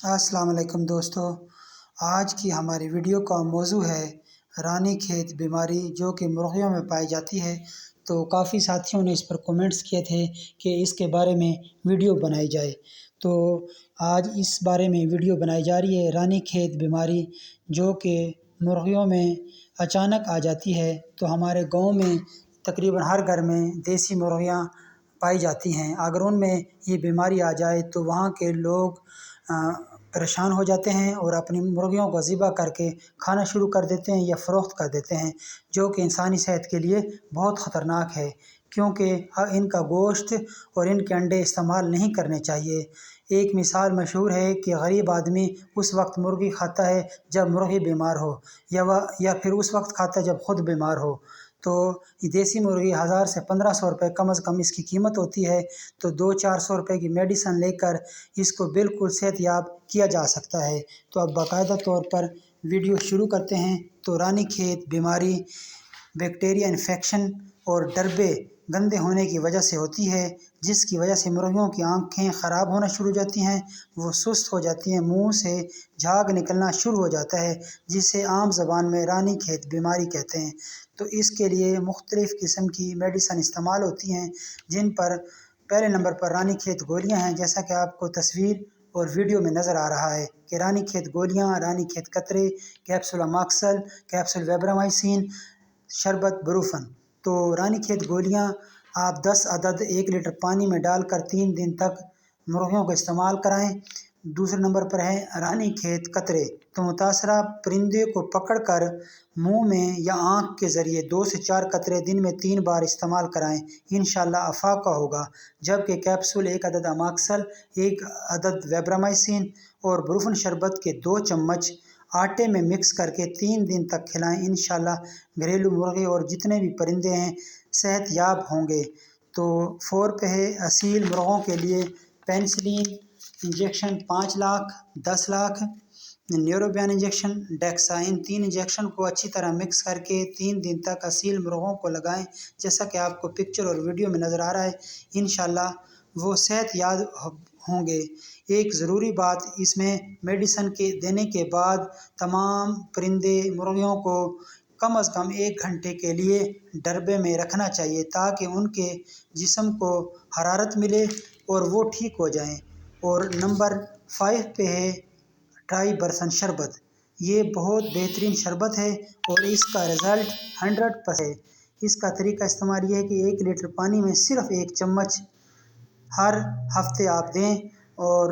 अस्सलाम वालेकुम दोस्तों। आज की हमारी वीडियो का मौजू है रानी खेत बीमारी जो कि मुर्गियों में पाई जाती है। तो काफ़ी साथियों ने इस पर कमेंट्स किए थे कि इसके बारे में वीडियो बनाई जाए। तो आज इस बारे में वीडियो बनाई जा रही है। रानी खेत बीमारी जो कि मुर्गियों में अचानक आ जाती है। तो हमारे गांव में तकरीबन हर घर में देसी मुर्गियां पाई जाती हैं। अगर उनमें ये बीमारी आ जाए तो वहाँ के लोग परेशान हो जाते हैं और अपनी मुर्गियों को ज़िबा करके खाना शुरू कर देते हैं या फ़रोख्त कर देते हैं, जो कि इंसानी सेहत के लिए बहुत ख़तरनाक है, क्योंकि इनका गोश्त और इनके अंडे इस्तेमाल नहीं करने चाहिए। एक मिसाल मशहूर है कि गरीब आदमी उस वक्त मुर्गी खाता है जब मुर्गी बीमार हो, या फिर उस वक्त खाता है जब खुद बीमार हो। तो ये देसी मुर्गी 1000 से 1500 रुपये कम से कम इसकी कीमत होती है। तो 200-400 रुपये की मेडिसन लेकर इसको बिल्कुल सेहतयाब किया जा सकता है। तो अब बाकायदा तौर पर वीडियो शुरू करते हैं। तो रानी खेत बीमारी बैक्टीरिया इन्फेक्शन और डरबे गंदे होने की वजह से होती है, जिसकी वजह से मुर्गियों की आंखें ख़राब होना शुरू हो जाती हैं, वो सुस्त हो जाती हैं, मुंह से झाग निकलना शुरू हो जाता है, जिसे आम ज़बान में रानी खेत बीमारी कहते हैं। तो इसके लिए मुख्तलिफ़ किस्म की मेडिसन इस्तेमाल होती हैं, जिन पर पहले नंबर पर रानी खेत गोलियां हैं, जैसा कि आपको तस्वीर और वीडियो में नज़र आ रहा है कि रानी खेत गोलियां, रानी खेत कतरे, कैप्सूल अमाक्सल, कैप्सूल वेब्रामाइसिन, शरबत ब्रूफन। तो रानी खेत गोलियां आप 10 अदद 1 लीटर पानी में डालकर 3 दिन तक मुर्गियों को इस्तेमाल कराएं। दूसरे नंबर पर है रानी खेत कतरे। तो मुतासरा परिंदे को पकड़कर मुंह में या आँख के ज़रिए 2 से 4 कतरे दिन में 3 बार इस्तेमाल कराएं, इंशाल्लाह अफाका होगा। जबकि कैप्सूल 1 अदद अमाक्सल, 1 अदद वेब्रामाइसिन और ब्रूफन शरबत के 2 चम्मच आटे में मिक्स करके 3 दिन तक खिलाएं, इंशाल्लाह घरेलू मुर्गे और जितने भी परिंदे हैं सेहतयाब होंगे। तो 4 पे है असील मुर्गों के लिए penicillin injection 5 lakh, 10 lakh, Neurobion injection, dexa, इन 3 इंजेक्शन को अच्छी तरह मिक्स करके 3 दिन तक असील मुर्गों को लगाएं, जैसा कि आपको पिक्चर और वीडियो में नज़र आ रहा है। इंशाल्लाह वो सेहतयाब होंगे। एक ज़रूरी बात, इसमें मेडिसन के देने के बाद तमाम परिंदे मुर्गियों को कम से कम 1 घंटे के लिए डरबे में रखना चाहिए, ताकि उनके जिस्म को हरारत मिले और वो ठीक हो जाएं। और नंबर 5 पे है ट्राई बरसन शरबत। ये बहुत बेहतरीन शरबत है और इसका रिज़ल्ट 100% है। इसका तरीका इस्तेमाल ये है कि 1 लीटर पानी में सिर्फ 1 चम्मच हर हफ्ते आप दें, और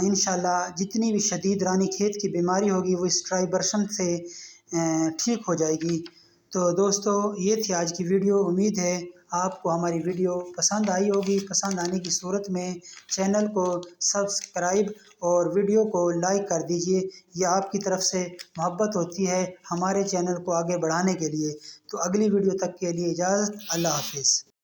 इंशाल्लाह जितनी भी शदीद रानी खेत की बीमारी होगी वो इस ट्राई बरसन से ठीक हो जाएगी। तो दोस्तों, ये थी आज की वीडियो। उम्मीद है आपको हमारी वीडियो पसंद आई होगी। पसंद आने की सूरत में चैनल को सब्सक्राइब और वीडियो को लाइक कर दीजिए। ये आपकी तरफ से मोहब्बत होती है हमारे चैनल को आगे बढ़ाने के लिए। तो अगली वीडियो तक के लिए इजाज़त। अल्लाह हाफिज़।